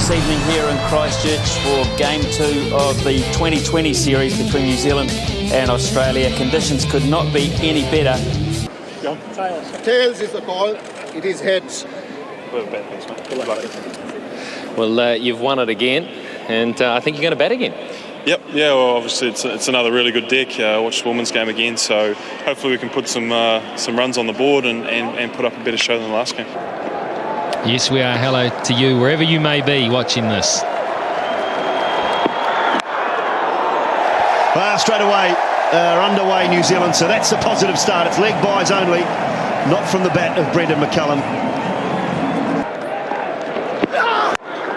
this evening here in Christchurch for Game 2 of the 2020 series between New Zealand and Australia. Conditions could not be any better. Tails is the call, it is heads. Well, you've won it again, and I think you're going to bat again. Yep, yeah, well, obviously it's another really good deck. I watched the women's game again, so hopefully we can put some runs on the board and put up a better show than the last game. Yes, we are. Hello to you, wherever you may be watching this. Well, straight away, underway New Zealand, so that's a positive start. It's leg byes only, not from the bat of Brendan McCullum.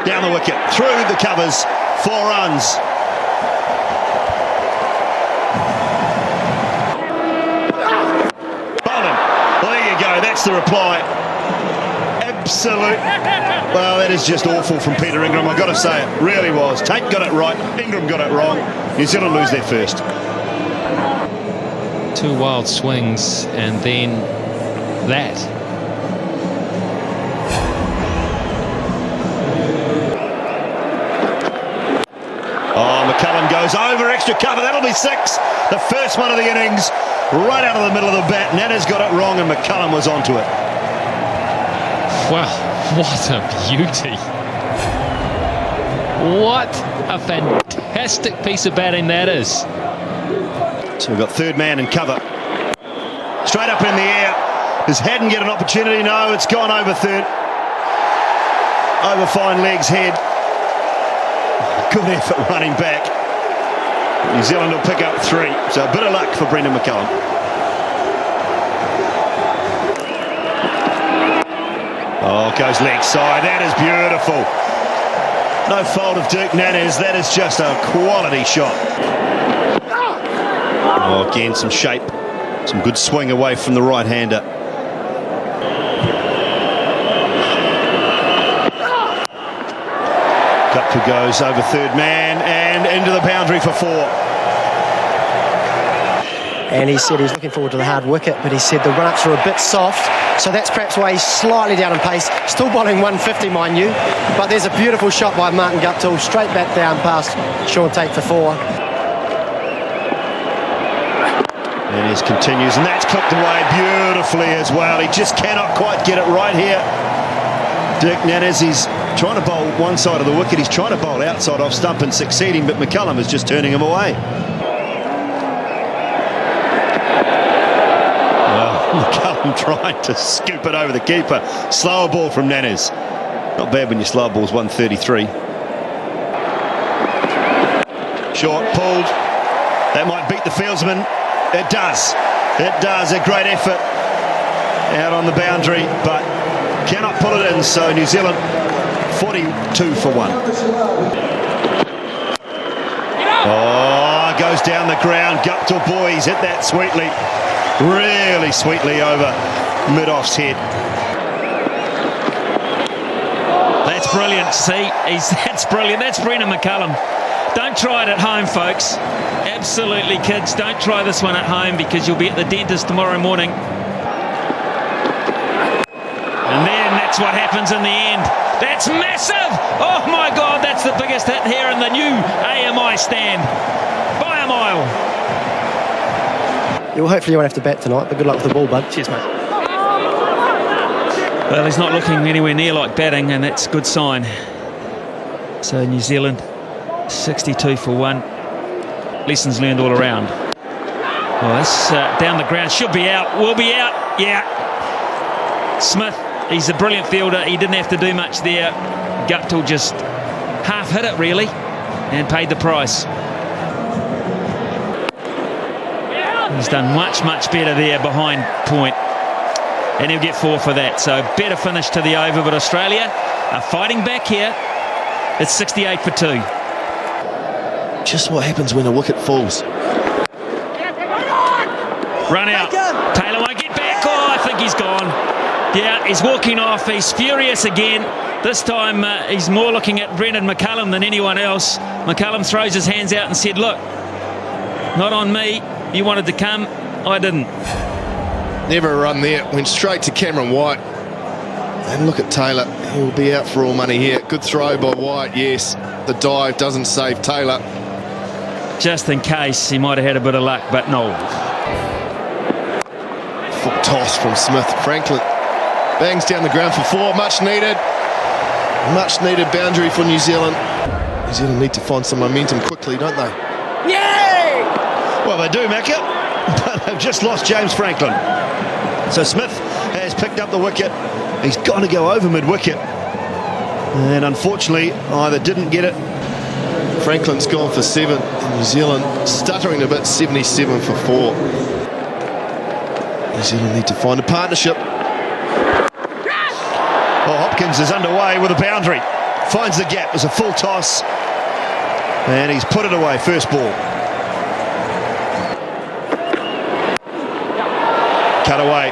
Down the wicket, through the covers, 4 runs. Bolden, well, there you go, that's the reply. Absolute. Well, that is just awful from Peter Ingram, I've got to say it, really was. Tate got it right, Ingram got it wrong. New Zealand lose their first. 2 wild swings, and then that. Oh, McCullum goes over, extra cover, that'll be 6. The first one of the innings, right out of the middle of the bat. Nana's got it wrong and McCullum was onto it. Well, what a beauty. What a fantastic piece of batting that is. So we've got third man in cover. Straight up in the air. Does Haddon get an opportunity? No, it's gone over third. Over fine legs, head. Good effort running back. New Zealand will pick up 3. So a bit of luck for Brendan McCullum. Oh, goes leg side. That is beautiful. No fault of Dirk Nannes. That is just a quality shot. Oh, again, some shape. Some good swing away from the right-hander. Guptill goes over third man and into the boundary for 4. And he said he's looking forward to the hard wicket, but he said the run-ups are a bit soft, so that's perhaps why he's slightly down in pace. Still bowling 150, mind you, but there's a beautiful shot by Martin Guptill, straight back down past Sean Tate for 4. And he continues, and that's clipped away beautifully as well. He just cannot quite get it right here. Dirk Nannes, he's trying to bowl one side of the wicket, he's trying to bowl outside off stump and succeeding, but McCullum is just turning him away. McCullum trying to scoop it over the keeper. Slower ball from Nannes. Not bad when your slow ball's 133. Short, pulled. That might beat the fieldsman. It does. It does. A great effort out on the boundary, but cannot pull it in. So New Zealand 42 for 1. Oh, goes down the ground. Guptill, boys, hit that sweetly. Really sweetly over mid-off's head. That's brilliant. See, that's brilliant. That's Brendan McCullum. Don't try it at home, folks. Absolutely, kids, don't try this one at home because you'll be at the dentist tomorrow morning. And then that's what happens in the end. That's massive! Oh my God, that's the biggest hit here in the new AMI stand. By a mile. Hopefully you won't have to bat tonight, but good luck with the ball, bud. Cheers, mate. Well, he's not looking anywhere near like batting, and that's a good sign. So New Zealand 62 for 1. Lessons learned all around. Well, this down the ground should be out. Will be out. Yeah. Smith, he's a brilliant fielder. He didn't have to do much there. Guptill just half hit it really and paid the price. He's done much better there behind point, and he'll get 4 for that. So better finish to the over, but Australia are fighting back here. It's 68 for 2. Just what happens when a wicket falls. Run out. Taylor won't get back. Oh, I think he's gone. Yeah, he's walking off. He's furious again. This time he's more looking at Brendan McCullum than anyone else. McCullum throws his hands out and said, look, not on me. You wanted to come, I didn't. Never a run there. Went straight to Cameron White. And look at Taylor. He'll be out for all money here. Good throw by White, yes. The dive doesn't save Taylor. Just in case he might have had a bit of luck, but no. Full toss from Smith. Franklin bangs down the ground for 4. Much needed. Much needed boundary for New Zealand. New Zealand need to find some momentum quickly, don't they? Yay! Well, they do, Macca, but they've just lost James Franklin. So Smith has picked up the wicket. He's got to go over mid-wicket. And unfortunately, either didn't get it. Franklin's gone for 7. And New Zealand stuttering a bit, 77 for 4. New Zealand need to find a partnership. Well, Hopkins is underway with a boundary. Finds the gap. There's a full toss. And he's put it away. First ball. Cut away.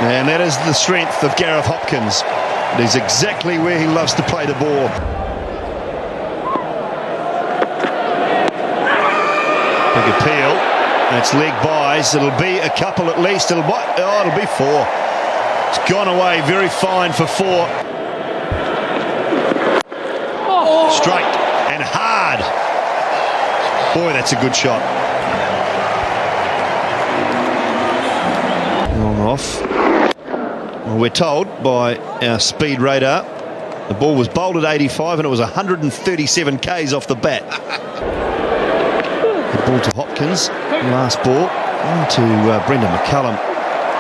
And that is the strength of Gareth Hopkins. It is exactly where he loves to play the ball. Big appeal. It's leg buys. It'll be a couple at least. It'll be 4. It's gone away. Very fine for 4. Straight and hard. Boy, that's a good shot. Long off. Well, we're told by our speed radar the ball was bowled at 85 and it was 137 k's off the bat. The ball to Hopkins. Last ball. On to Brendan McCullum.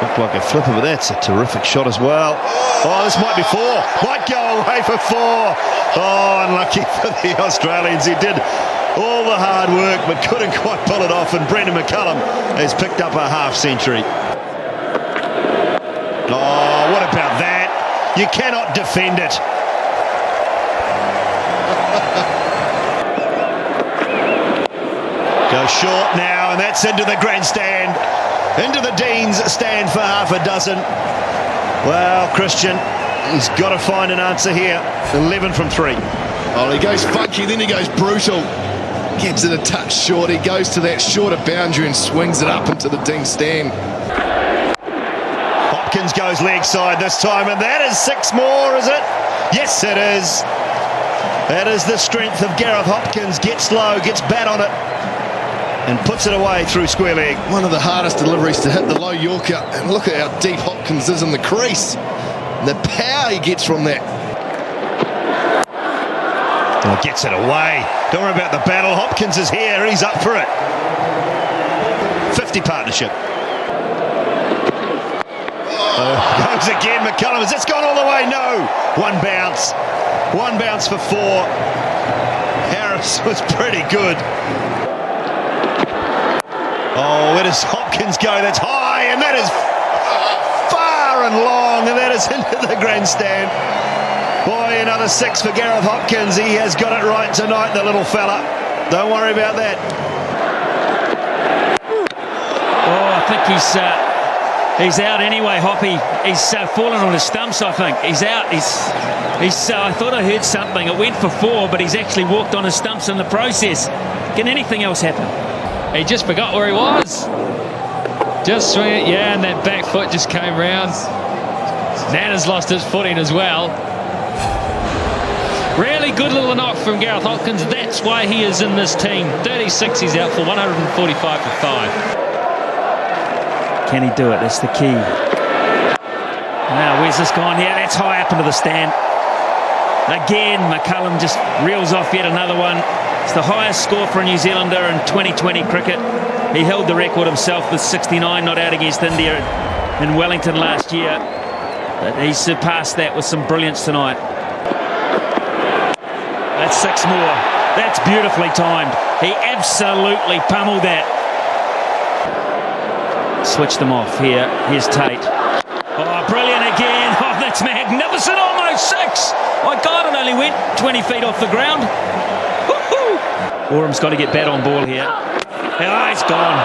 Looked like a flipper, but that's a terrific shot as well. Oh, this might be 4. Might go away for 4. Oh, unlucky for the Australians. He did all the hard work, but couldn't quite pull it off. And Brendan McCullum has picked up a half century. Oh, what about that? You cannot defend it. Goes short now, and that's into the grandstand. Into the Dean's stand for half a dozen. Well, Christian, he's got to find an answer here. 11 from 3. Oh, he goes funky, then he goes brutal. Gets it a touch short. He goes to that shorter boundary and swings it up into the Dean's stand. Hopkins goes leg side this time, and that is 6 more, is it? Yes, it is. That is the strength of Gareth Hopkins. Gets low, gets bat on it, and puts it away through square leg. One of the hardest deliveries to hit, the low Yorker. And look at how deep Hopkins is in the crease. And the power he gets from that. Oh, gets it away. Don't worry about the battle. Hopkins is here. He's up for it. 50 partnership. Goes again. McCullum. Has this gone all the way? No. One bounce. One bounce for 4. Harris was pretty good. Oh, where does Hopkins go? That's high, and that is far and long, and that is into the grandstand. Boy, another 6 for Gareth Hopkins. He has got it right tonight, the little fella. Don't worry about that. Oh, I think he's out anyway, Hoppy. He's fallen on his stumps, I think. He's out. I thought I heard something. It went for 4, but he's actually walked on his stumps in the process. Can anything else happen? He just forgot where he was. Just swing it, yeah, and that back foot just came round. Nana's lost his footing as well. Really good little knock from Gareth Hopkins. That's why he is in this team. 36, he's out for 145 for 5. Can he do it? That's the key. Now, where's this gone here? That's high up into the stand. Again, McCullum just reels off yet another one. It's the highest score for a New Zealander in 2020 cricket. He held the record himself with 69 not out against India in Wellington last year. But he surpassed that with some brilliance tonight. That's 6 more. That's beautifully timed. He absolutely pummeled that. Switch them off here. Here's Tate. Oh, brilliant again. Oh, that's magnificent. Almost 6. My God, it only went 20 feet off the ground. Orham's got to get bat on ball here. Oh, it's gone.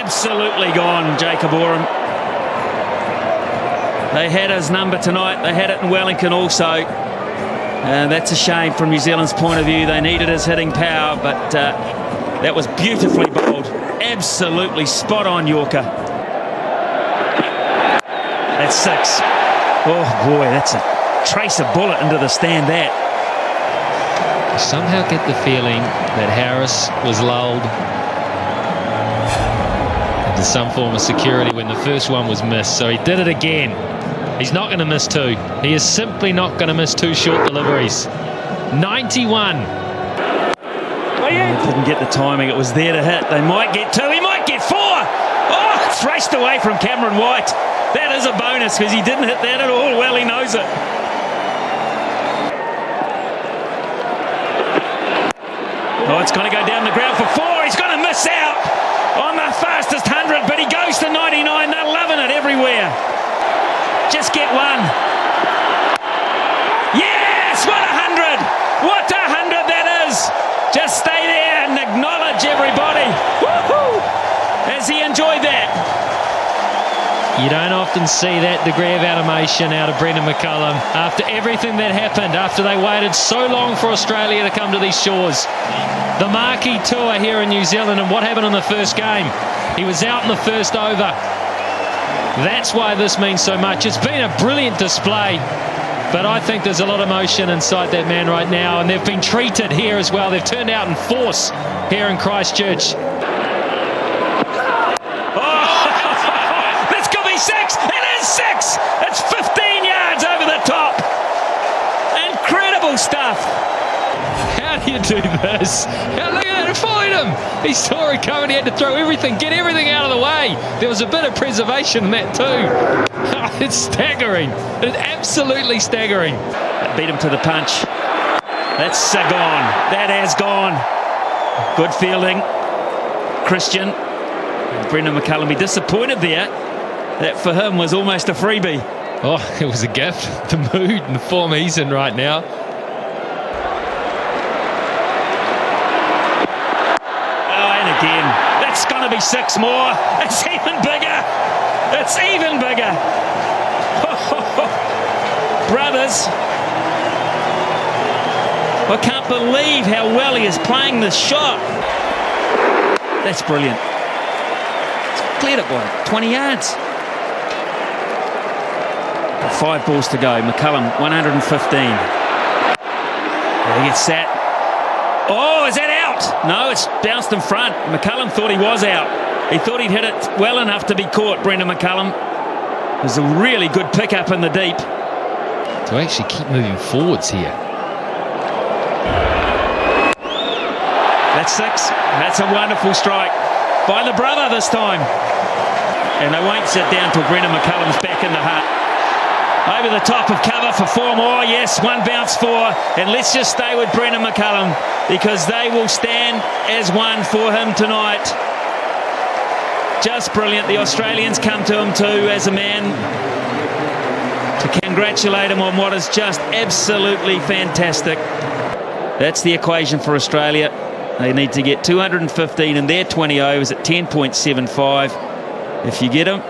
Absolutely gone, Jacob Orham. They had his number tonight. They had it in Wellington also. That's a shame from New Zealand's point of view. They needed his hitting power, but that was beautifully bowled. Absolutely spot on Yorker. That's 6. Oh boy, that's a trace of bullet into the stand, that. I somehow get the feeling that Harris was lulled into some form of security when the first one was missed, so he did it again. He's not going to miss two. He is simply not going to miss two short deliveries. 91. Didn't get the timing. It was there to hit. They might get two. He might get four. Oh, it's raced away from Cameron White. That is a bonus because he didn't hit that at all. Well, he knows it. Oh, it's going to go down the ground for four. He's going to miss out on the fastest 100, but he goes to 99. They're loving it everywhere. Just get one. Yes, what 100. What 100 that is. Just stay there and acknowledge everybody. Woohoo! Has he enjoyed that? You don't often see that degree of animation out of Brendan McCullum after everything that happened, after they waited so long for Australia to come to these shores. The marquee tour here in New Zealand, and what happened in the first game? He was out in the first over. That's why this means so much. It's been a brilliant display, but I think there's a lot of emotion inside that man right now, and they've been treated here as well. They've turned out in force here in Christchurch. Six. It is six. It's 15 yards over the top. Incredible stuff. How do you do this? Look at it, followed him. He saw it coming. He had to throw everything, get everything out of the way. There was a bit of preservation in that too. It's staggering. It's absolutely staggering. Beat him to the punch. That's gone. That has gone. Good fielding. Christian. Brendan McCullum be disappointed there. That for him was almost a freebie. Oh, it was a gift. The mood and the form he's in right now. Oh, and again. That's going to be six more. It's even bigger. It's even bigger. Brothers. I can't believe how well he is playing this shot. That's brilliant. It's cleared it by 20 yards. 5 balls to go. McCullum, 115. He gets set. Oh, is that out? No, it's bounced in front. McCullum thought he was out. He thought he'd hit it well enough to be caught, Brendan McCullum. It was a really good pickup in the deep. To actually keep moving forwards here. That's six. That's a wonderful strike by the brother this time. And they won't sit down till Brendan McCullum's back in the hut. Over the top of cover for 4 more. Yes, one bounce 4. And let's just stay with Brendan McCullum because they will stand as one for him tonight. Just brilliant. The Australians come to him too as a man to congratulate him on what is just absolutely fantastic. That's the equation for Australia. They need to get 215 in their 20 overs at 10.75. If you get them,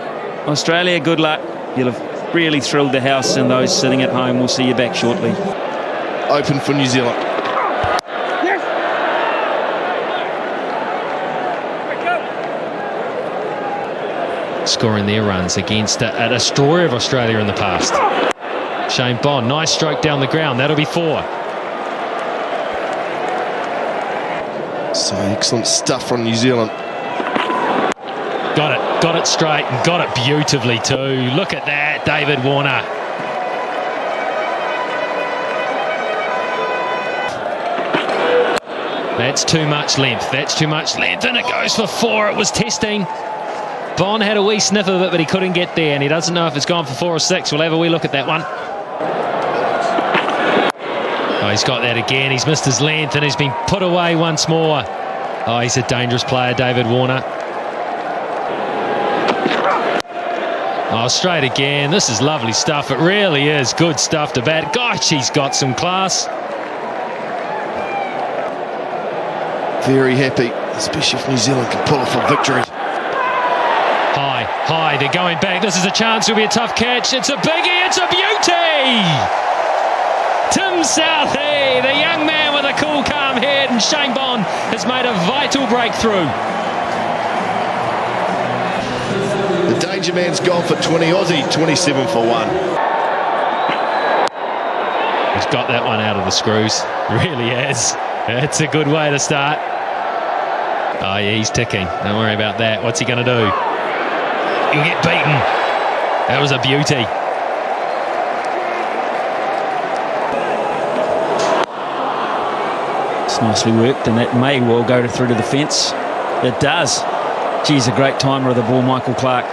Australia, good luck. You'll have really thrilled the house and those sitting at home. We'll see you back shortly. Open for New Zealand. Scoring their runs against a destroyer of Australia in the past. Shane Bond, nice stroke down the ground. That'll be 4. So excellent stuff from New Zealand. Got it straight and got it beautifully too. Look at that, David Warner. That's too much length. That's too much length, and it goes for 4. It was testing. Bond had a wee sniff of it, but he couldn't get there, and he doesn't know if it's gone for 4 or 6. We'll have a wee look at that one. Oh, he's got that again. He's missed his length, and he's been put away once more. Oh, he's a dangerous player, David Warner. Oh, straight again. This is lovely stuff. It really is good stuff to bat. Gosh, he's got some class. Very happy, especially if New Zealand can pull off a victory. High, they're going back. This is a chance. It'll be a tough catch. It's a biggie. It's a beauty. Tim Southey, the young man with a cool, calm head, and Shane Bond has made a vital breakthrough. The danger man's gone for 20 Aussie, 27 for 1. He's got that one out of the screws. Really has. It's a good way to start. Oh, yeah, he's ticking. Don't worry about that. What's he going to do? He'll get beaten. That was a beauty. It's nicely worked, and that may well go through to the fence. It does. Geez, a great timer of the ball, Michael Clark.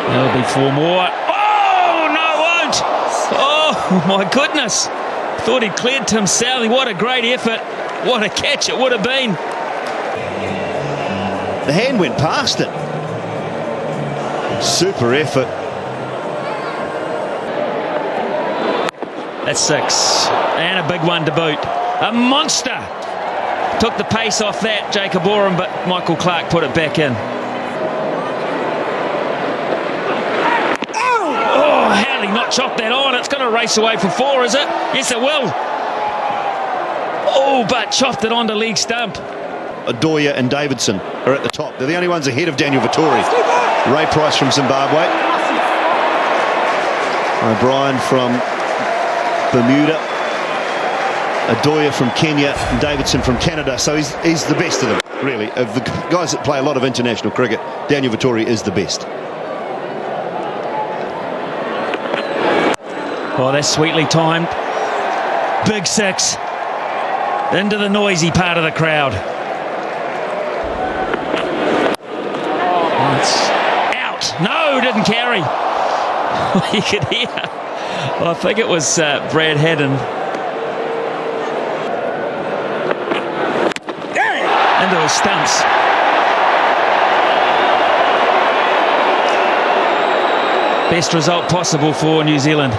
There'll be 4 more. Oh, no, it won't. Oh, my goodness. Thought he'd cleared Tim Southey. What a great effort. What a catch it would have been. The hand went past it. Super effort. That's 6. And a big one to boot. A monster. Took the pace off that, Jacob Oram, but Michael Clark put it back in. Oh, how did he not chop that on? It's going to race away for 4, is it? Yes, it will. Oh, but chopped it onto leg stump. Adoya and Davidson are at the top. They're the only ones ahead of Daniel Vettori. Ray Price from Zimbabwe. O'Brien from Bermuda. Adoya from Kenya and Davidson from Canada. So he's the best of them, really. Of the guys that play a lot of international cricket, Daniel Vettori is the best. Oh, that's sweetly timed. Big 6. Into the noisy part of the crowd. Oh, it's out. No, didn't carry. You could hear. Well, I think it was Brad Haddon. Into his stumps. Best result possible for New Zealand.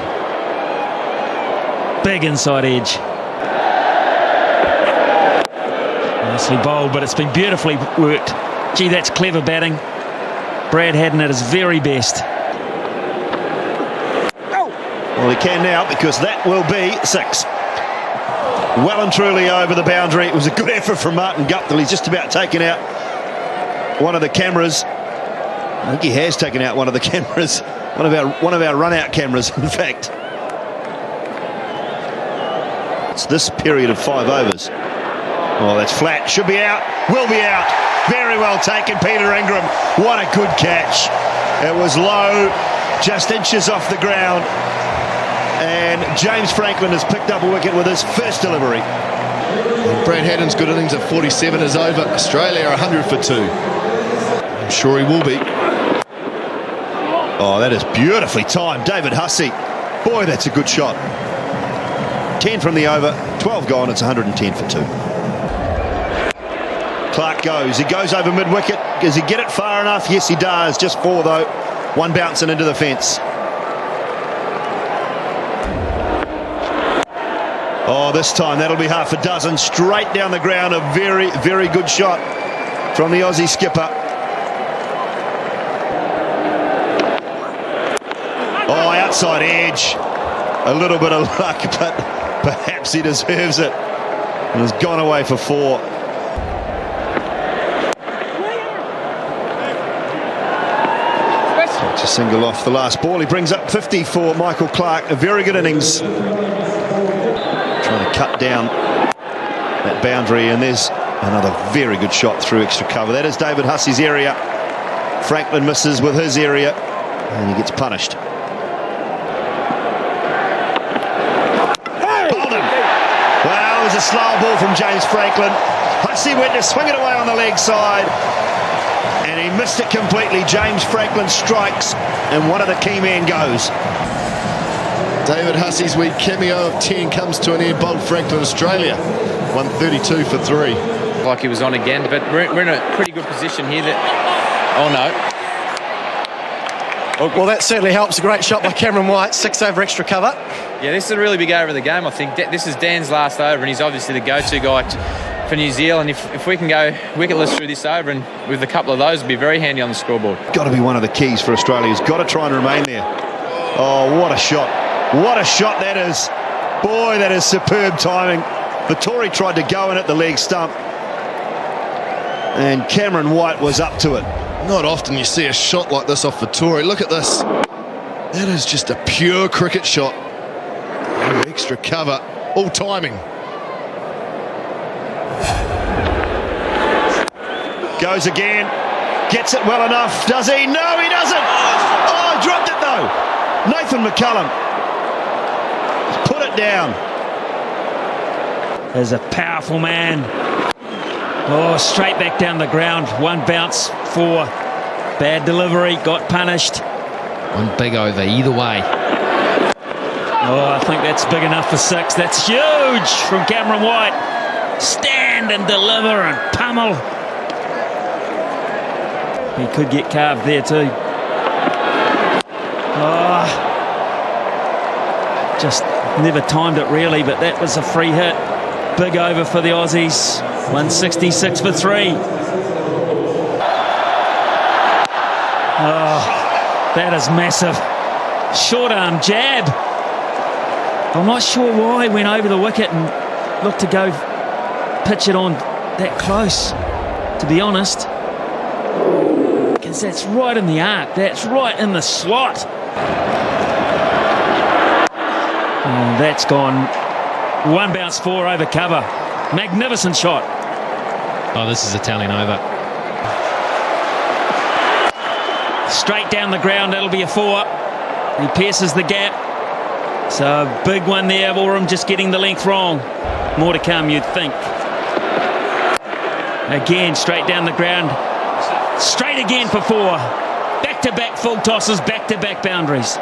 Big inside edge. Nicely bowled, but it's been beautifully worked. Gee, that's clever batting. Brad Haddon at his very best. Well, he can now, because that will be 6. Well and truly over the boundary. It was a good effort from Martin Guptill. He's just about taken out one of the cameras. I think he has taken out one of the cameras. One of our run-out cameras, in fact. It's this period of 5 overs. Oh, that's flat. Should be out. Will be out. Very well taken, Peter Ingram. What a good catch. It was low, just inches off the ground. And James Franklin has picked up a wicket with his first delivery. And Brad Haddon's good innings at 47 is over. Australia are 100 for 2. I'm sure he will be. Oh, that is beautifully timed. David Hussey. Boy, that's a good shot. 10 from the over, 12 gone. It's 110 for 2. Clark goes. He goes over mid-wicket. Does he get it far enough? Yes, he does. Just 4, though. 1 bouncing into the fence. Oh, this time that'll be half a dozen. Straight down the ground. A very, very good shot from the Aussie skipper. Oh, outside edge. A little bit of luck, but perhaps he deserves it. And has gone away for 4. Such a single off the last ball. He brings up 50 for Michael Clark. A very good innings. Trying to cut down that boundary, and there's another very good shot through extra cover. That is David Hussey's area. Franklin misses with his area, and he gets punished. Bowled him. Well, it was a slow ball from James Franklin. Hussey went to swing it away on the leg side, and he missed it completely. James Franklin strikes, and one of the key men goes. David Hussey's week cameo of 10 comes to an end. Bold Franklin, Australia, 132 for 3. Like he was on again, but we're in a pretty good position here. Oh no. Well, that certainly helps. A great shot by Cameron White. 6 over extra cover. Yeah, this is a really big over of the game, I think. This is Dan's last over, and he's obviously the go-to guy for New Zealand. If we can go wicketless through this over, and with a couple of those, it'd be very handy on the scoreboard. Got to be one of the keys for Australia. He's got to try and remain there. Oh, what a shot. What a shot that is. Boy, that is superb timing. Vettori tried to go in at the leg stump, and Cameron White was up to it. Not often you see a shot like this off Vettori. Look at this. That is just a pure cricket shot. No extra cover. All timing. Goes again. Gets it well enough. Does he? No, he doesn't. Oh, dropped it though. Nathan McCullum. Put it down. There's a powerful man. Oh, straight back down the ground. One bounce, 4. Bad delivery, got punished. One big over either way. Oh, I think that's big enough for 6. That's huge from Cameron White. Stand and deliver and pummel. He could get carved there too. Oh, just never timed it really, but that was a free hit. Big over for the Aussies. 166 for 3. Oh, that is massive. Short arm jab. I'm not sure why he went over the wicket and looked to go pitch it on that close, to be honest. Because that's right in the arc. That's right in the slot. And that's gone. 1 bounce, 4 over cover. Magnificent shot. Oh, this is Italian over. Straight down the ground, that'll be a 4. He pierces the gap. So a big one there. Oram just getting the length wrong. More to come, you'd think. Again, straight down the ground. Straight again for 4. Back-to-back full tosses, back-to-back boundaries.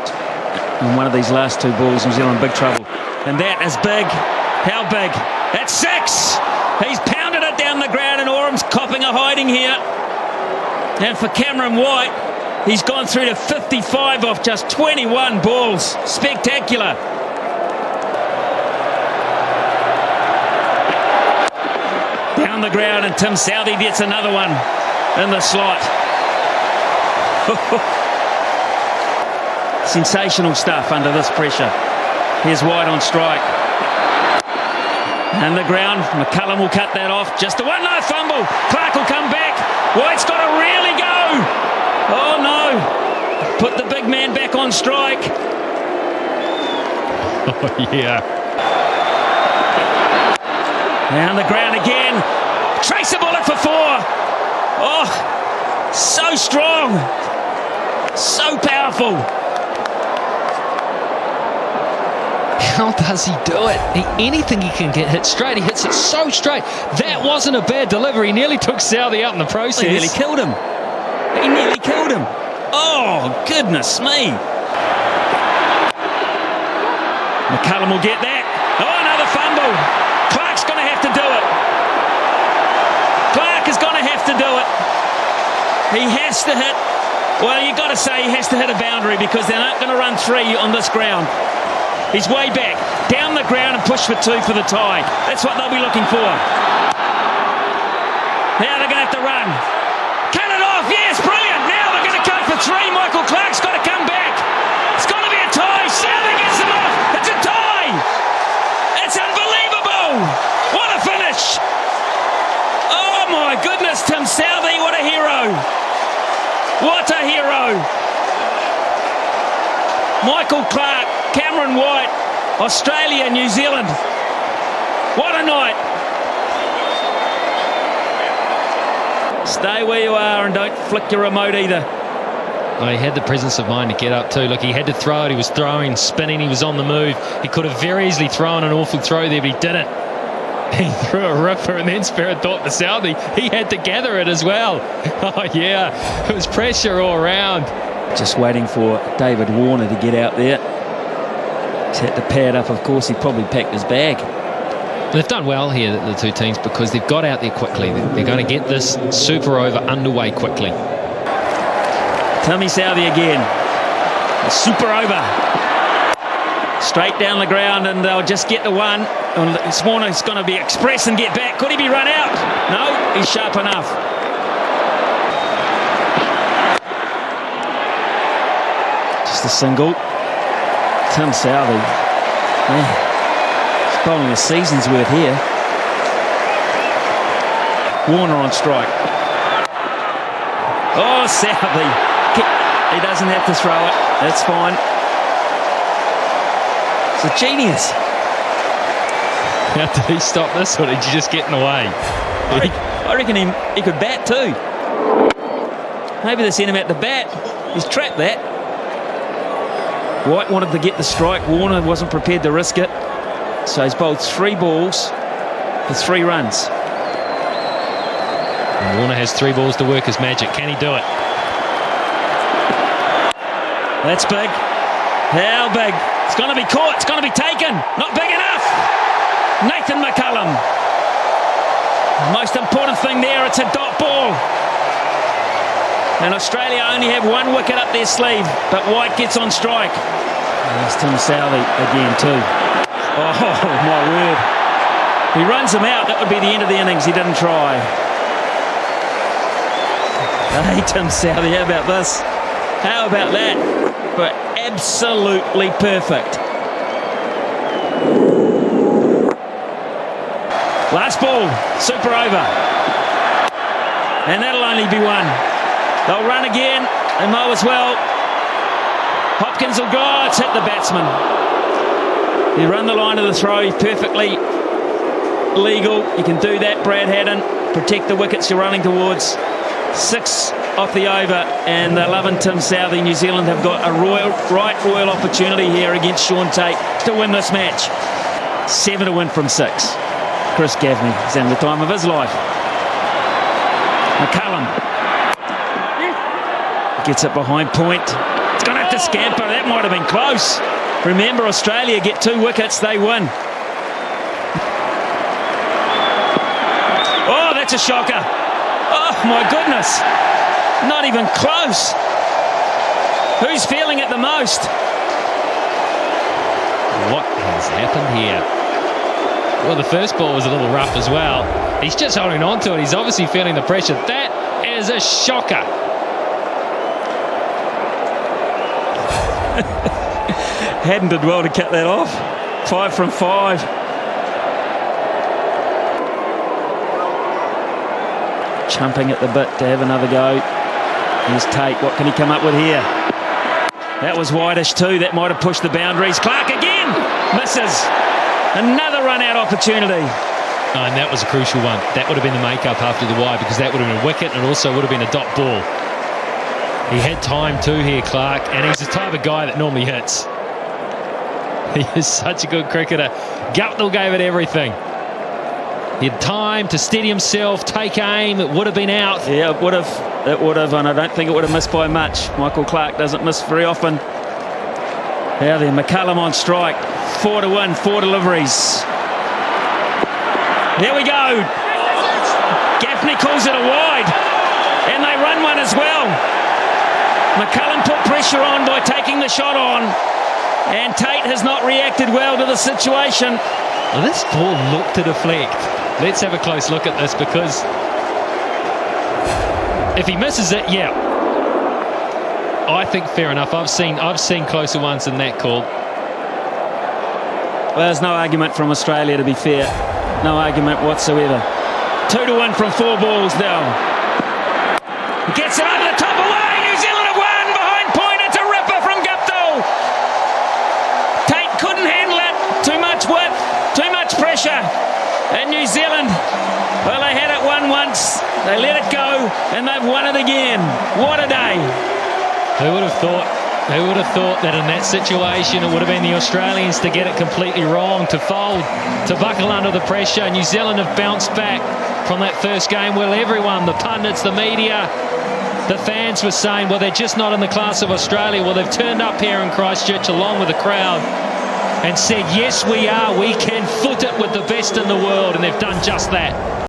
In one of these last 2 balls, New Zealand in big trouble. And that is big. How big? That's 6. He's pounded it down the ground and Oram's copping a hiding here. And for Cameron White, he's gone through to 55 off just 21 balls. Spectacular. Down the ground and Tim Southee gets another one in the slot. Sensational stuff under this pressure. Here's White on strike. And the ground, McCullum will cut that off. Just a one, no fumble. Clark will come back. White's got to really go. Oh no. Put the big man back on strike. Oh yeah. And the ground again. Trace a bullet for 4. Oh, so strong. So powerful. How does he do it? Anything he can get hit straight, he hits it so straight. That wasn't a bad delivery. He nearly took Southee out in the process. He nearly killed him. He nearly killed him. Oh, goodness me. McCullum will get that. Oh, another fumble. Clark's going to have to do it. Clark is going to have to do it. He has to hit. Well, you've got to say he has to hit a boundary because they're not going to run 3 on this ground. He's way back, down the ground and push for 2 for the tie. That's what they'll be looking for. Now they're going to have to run. Cut it off, yes, brilliant. Now they're going to go for 3. Michael Clark's got to come back. It's got to be a tie. Southee gets them off. It's a tie. It's unbelievable. What a finish. Oh my goodness, Tim Southee, what a hero. What a hero. Michael Clark, Cameron White, Australia, New Zealand. What a night. Stay where you are and don't flick your remote either. Oh, he had the presence of mind to get up too. Look, he had to throw it. He was throwing, spinning. He was on the move. He could have very easily thrown an awful throw there, but he didn't. He threw a ripper and then Spirit thought for Southee. He had to gather it as well. Oh, yeah. It was pressure all around. Just waiting for David Warner to get out there. He's had to pad up, of course. He probably packed his bag. They've done well here, the 2 teams, because they've got out there quickly. They're going to get this super over underway quickly. Timmy Southee again. A super over. Straight down the ground and they'll just get the one. Warner's going to be express and get back. Could he be run out? No, he's sharp enough. Just a single. Tim Southee. Yeah. He's bowling a season's worth here. Warner on strike. Oh, Southee. He doesn't have to throw it. That's fine. It's a genius. How did he stop this, or did you just get in the way? I reckon he could bat too. Maybe they sent him out to bat. He's trapped that. White wanted to get the strike. Warner wasn't prepared to risk it. So he's bowled 3 balls for 3 runs. And Warner has 3 balls to work his magic. Can he do it? That's big. How big? It's going to be caught. It's going to be taken. Not big enough. Nathan McCullum. The most important thing there, it's a dot ball. And Australia only have 1 wicket up their sleeve, but White gets on strike. And there's Tim Southee again too. Oh my word. He runs him out. That would be the end of the innings. He didn't try. Hey, Tim Southee, how about this? How about that? But absolutely perfect. Last ball, super over. And that'll only be 1. They'll run again, and mow as well. Hopkins will go, it's hit the batsman. You run the line of the throw, perfectly legal. You can do that, Brad Haddin. Protect the wickets you're running towards. 6 off the over, and they're loving Tim Southee. New Zealand have got a royal opportunity here against Sean Tate to win this match. 7 to win from 6. Chris Gaffney is having the time of his life. McCullum gets it behind point. It's going to have to scamper. That might have been close. Remember, Australia get 2 wickets, they win. Oh, that's a shocker. Oh, my goodness. Not even close. Who's feeling it the most? What has happened here? Well, the first ball was a little rough as well. He's just holding on to it. He's obviously feeling the pressure. That is a shocker. Haddin did well to cut that off. 5 from 5. Chumping at the bit to have another go. Here's Tate. What can he come up with here? That was wideish too. That might have pushed the boundaries. Clark again. Misses. Another run-out opportunity. Oh, and that was a crucial one. That would have been the make-up after the wide, because that would have been a wicket, and it also would have been a dot ball. He had time too here, Clark, and he's the type of guy that normally hits. He is such a good cricketer. Guptill gave it everything. He had time to steady himself, take aim. It would have been out. Yeah, it would have. It would have, and I don't think it would have missed by much. Michael Clark doesn't miss very often. Now then, McCullum on strike. 4 to 1, 4 deliveries. There we go. Gaffney calls it a wide, and they run one as well. McCullum put pressure on by taking the shot on, and Tate has not reacted well to the situation. Well, this ball looked to deflect. Let's have a close look at this, because if he misses it, yeah, I think fair enough. I've seen closer ones than that call. Well, there's no argument from Australia, to be fair. No argument whatsoever. 2 to 1 from 4 balls now. He gets it over the top, away. New Zealand have won behind point. It's a ripper from Guptill. Tate couldn't handle it. Too much width, too much pressure. And New Zealand, well, they had it won once. They let it go, and they've won it again. What a day. Who would have thought? Who would have thought that in that situation it would have been the Australians to get it completely wrong, to fold, to buckle under the pressure? New Zealand have bounced back from that first game. Well, everyone, the pundits, the media, the fans were saying, well, they're just not in the class of Australia. Well, they've turned up here in Christchurch along with the crowd and said, yes, we are. We can foot it with the best in the world, and they've done just that.